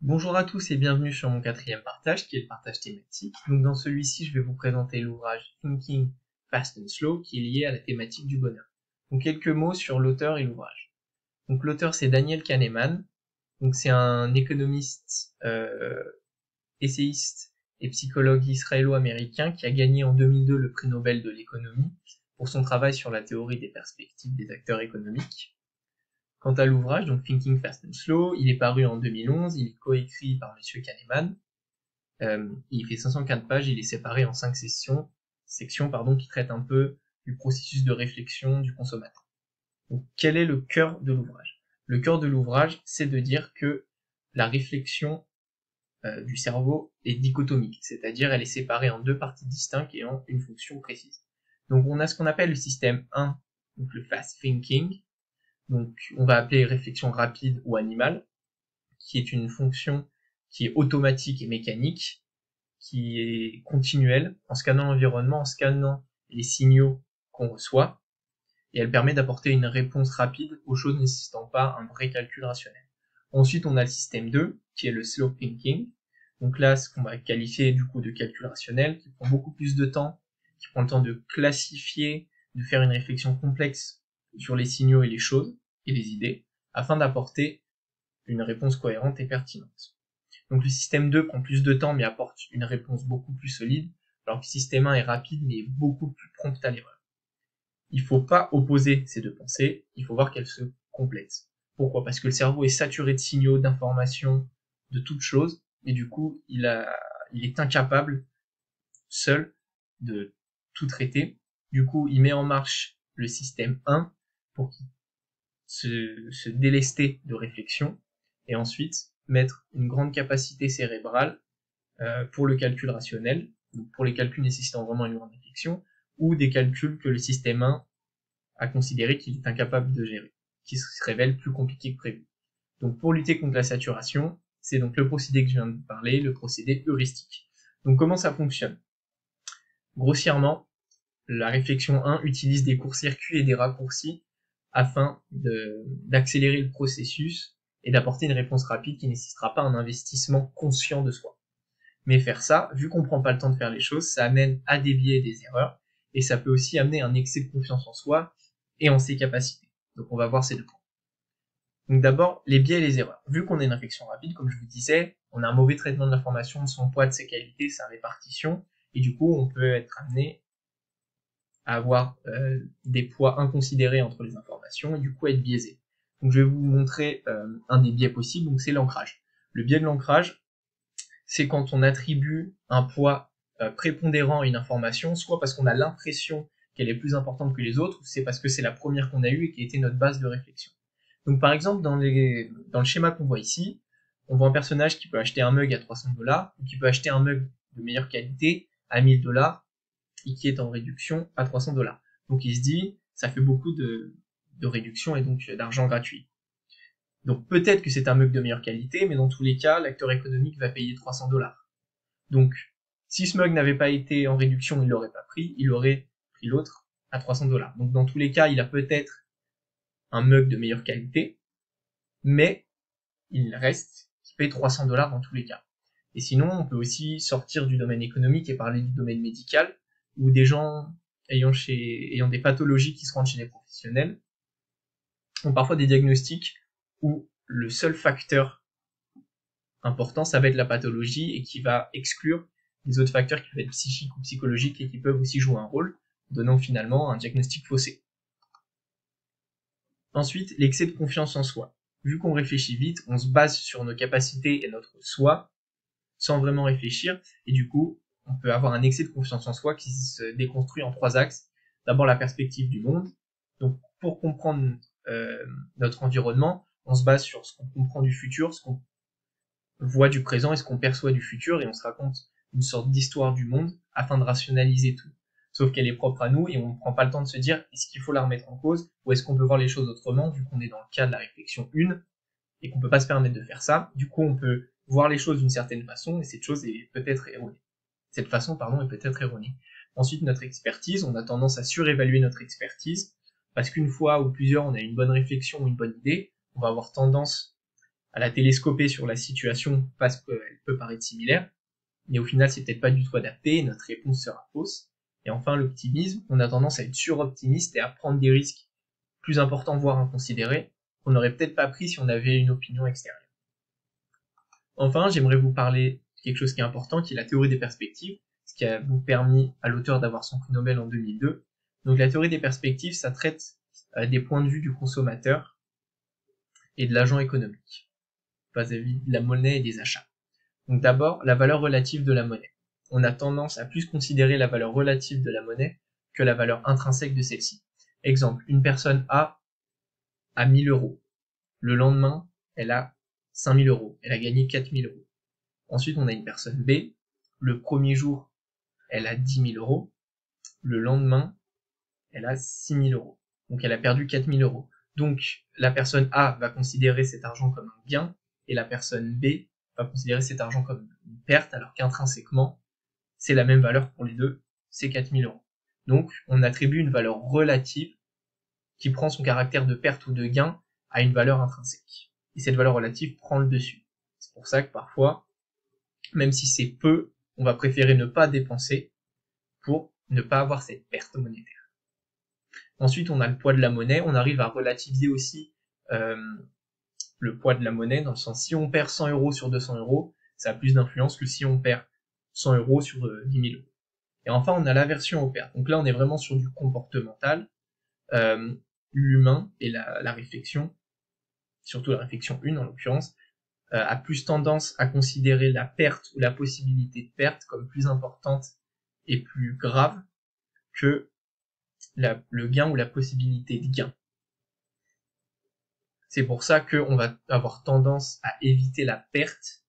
Bonjour à tous et bienvenue sur mon quatrième partage qui est le partage thématique. Donc dans celui-ci, je vais vous présenter l'ouvrage Thinking Fast and Slow qui est lié à la thématique du bonheur. Donc quelques mots sur l'auteur et l'ouvrage. Donc l'auteur c'est Daniel Kahneman. Donc c'est un économiste, essayiste et psychologue israélo-américain qui a gagné en 2002 le prix Nobel de l'économie pour son travail sur la théorie des perspectives des acteurs économiques. Quant à l'ouvrage, donc Thinking Fast and Slow, il est paru en 2011, il est coécrit par Monsieur Kahneman, il fait 504 pages, il est séparé en 5 sections qui traitent un peu du processus de réflexion du consommateur. Donc, quel est le cœur de l'ouvrage? Le cœur de l'ouvrage, c'est de dire que la réflexion du cerveau est dichotomique, c'est-à-dire elle est séparée en deux parties distinctes et en une fonction précise. Donc on a ce qu'on appelle le système 1, donc le fast thinking, donc on va appeler réflexion rapide ou animale, qui est une fonction qui est automatique et mécanique, qui est continuelle, en scannant l'environnement, en scannant les signaux qu'on reçoit, et elle permet d'apporter une réponse rapide aux choses ne nécessitant pas un vrai calcul rationnel. Ensuite, on a le système 2, qui est le slow thinking, donc là, ce qu'on va qualifier du coup de calcul rationnel, qui prend beaucoup plus de temps, qui prend le temps de classifier, de faire une réflexion complexe sur les signaux et les choses, et les idées, afin d'apporter une réponse cohérente et pertinente. Donc le système 2 prend plus de temps mais apporte une réponse beaucoup plus solide, alors que le système 1 est rapide mais beaucoup plus prompt à l'erreur. Il ne faut pas opposer ces deux pensées, il faut voir qu'elles se complètent. Pourquoi? Parce que le cerveau est saturé de signaux, d'informations, de toutes choses, et du coup il est incapable seul de tout traiter. Du coup il met en marche le système 1 pour qu'il se délester de réflexion et ensuite mettre une grande capacité cérébrale pour le calcul rationnel, donc pour les calculs nécessitant vraiment une grande réflexion, ou des calculs que le système 1 a considéré qu'il est incapable de gérer, qui se révèlent plus compliqués que prévu. Donc pour lutter contre la saturation, c'est donc le procédé que je viens de parler, le procédé heuristique. Donc comment ça fonctionne? Grossièrement, la réflexion 1 utilise des courts-circuits et des raccourcis afin d'accélérer le processus et d'apporter une réponse rapide qui ne nécessitera pas un investissement conscient de soi. Mais faire ça, vu qu'on prend pas le temps de faire les choses, ça amène à des biais et des erreurs, et ça peut aussi amener un excès de confiance en soi et en ses capacités. Donc on va voir ces deux points. Donc d'abord, les biais et les erreurs. Vu qu'on a une réflexion rapide, comme je vous disais, on a un mauvais traitement de l'information, de son poids, de ses qualités, sa répartition, et du coup on peut être amené à avoir des poids inconsidérés entre les informations et du coup être biaisé. Donc je vais vous montrer un des biais possibles, donc c'est l'ancrage. Le biais de l'ancrage, c'est quand on attribue un poids prépondérant à une information, soit parce qu'on a l'impression qu'elle est plus importante que les autres, ou c'est parce que c'est la première qu'on a eue et qui a été notre base de réflexion. Donc par exemple, dans le schéma qu'on voit ici, on voit un personnage qui peut acheter un mug à 300$, ou qui peut acheter un mug de meilleure qualité à 1000$, et qui est en réduction à 300$. Donc il se dit, ça fait beaucoup de réduction et donc d'argent gratuit. Donc peut-être que c'est un mug de meilleure qualité, mais dans tous les cas, l'acteur économique va payer 300$. Donc si ce mug n'avait pas été en réduction, il l'aurait pas pris, il aurait pris l'autre à 300$. Donc dans tous les cas, il a peut-être un mug de meilleure qualité, mais il reste qui paye 300$ dans tous les cas. Et sinon, on peut aussi sortir du domaine économique et parler du domaine médical, où des gens ayant des pathologies qui se rendent chez des professionnels ont parfois des diagnostics où le seul facteur important, ça va être la pathologie et qui va exclure les autres facteurs qui peuvent être psychiques ou psychologiques et qui peuvent aussi jouer un rôle, donnant finalement un diagnostic faussé. Ensuite, l'excès de confiance en soi. Vu qu'on réfléchit vite, on se base sur nos capacités et notre soi, sans vraiment réfléchir, et du coup, on peut avoir un excès de confiance en soi qui se déconstruit en 3 axes. D'abord, la perspective du monde. Donc, pour comprendre notre environnement, on se base sur ce qu'on comprend du futur, ce qu'on voit du présent et ce qu'on perçoit du futur, et on se raconte une sorte d'histoire du monde afin de rationaliser tout. Sauf qu'elle est propre à nous et on ne prend pas le temps de se dire est-ce qu'il faut la remettre en cause ou est-ce qu'on peut voir les choses autrement vu qu'on est dans le cas de la réflexion 1 et qu'on peut pas se permettre de faire ça. Du coup, on peut voir les choses d'une certaine façon et cette chose est peut-être erronée. Cette façon, pardon, est peut-être erronée. Ensuite, notre expertise, on a tendance à surévaluer notre expertise parce qu'une fois ou plusieurs on a une bonne réflexion ou une bonne idée, on va avoir tendance à la télescoper sur la situation parce qu'elle peut paraître similaire, mais au final c'est peut-être pas du tout adapté, et notre réponse sera fausse. Et enfin l'optimisme, on a tendance à être suroptimiste et à prendre des risques plus importants voire inconsidérés qu'on n'aurait peut-être pas pris si on avait une opinion extérieure. Enfin, j'aimerais vous parler de quelque chose qui est important, qui est la théorie des perspectives, ce qui a vous permis à l'auteur d'avoir son prix Nobel en 2002. Donc la théorie des perspectives, ça traite des points de vue du consommateur et de l'agent économique, vis-à-vis de la monnaie et des achats. Donc d'abord, la valeur relative de la monnaie. On a tendance à plus considérer la valeur relative de la monnaie que la valeur intrinsèque de celle-ci. Exemple, une personne A a 1000 euros. Le lendemain, elle a 5000 euros. Elle a gagné 4000 euros. Ensuite, on a une personne B. Le premier jour, elle a 10 000 euros. Le lendemain, elle a 6000 euros. Donc elle a perdu 4000 euros. Donc la personne A va considérer cet argent comme un gain et la personne B va considérer cet argent comme une perte, alors qu'intrinsèquement, c'est la même valeur pour les deux, c'est 4000 euros. Donc on attribue une valeur relative qui prend son caractère de perte ou de gain à une valeur intrinsèque. Et cette valeur relative prend le dessus. C'est pour ça que parfois, même si c'est peu, on va préférer ne pas dépenser pour ne pas avoir cette perte monétaire. Ensuite, on a le poids de la monnaie. On arrive à relativiser aussi le poids de la monnaie, dans le sens, si on perd 100 euros sur 200 euros, ça a plus d'influence que si on perd 100 euros sur 10 000 euros. Et enfin, on a l'aversion aux pertes. Donc là, on est vraiment sur du comportemental. L'humain et la réflexion, surtout la réflexion 1 en l'occurrence, a plus tendance à considérer la perte ou la possibilité de perte comme plus importante et plus grave que le gain ou la possibilité de gain. C'est pour ça qu'on va avoir tendance à éviter la perte,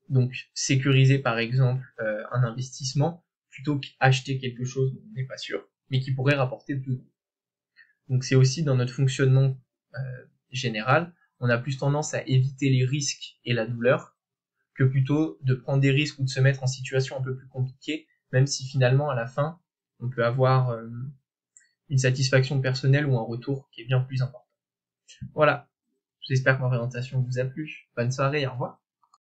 donc sécuriser par exemple un investissement, plutôt qu'acheter quelque chose dont on n'est pas sûr, mais qui pourrait rapporter plus gros. Donc c'est aussi dans notre fonctionnement général, on a plus tendance à éviter les risques et la douleur, que plutôt de prendre des risques ou de se mettre en situation un peu plus compliquée, même si finalement à la fin, on peut avoir une satisfaction personnelle ou un retour qui est bien plus important. Voilà, j'espère que ma présentation vous a plu. Bonne soirée, au revoir.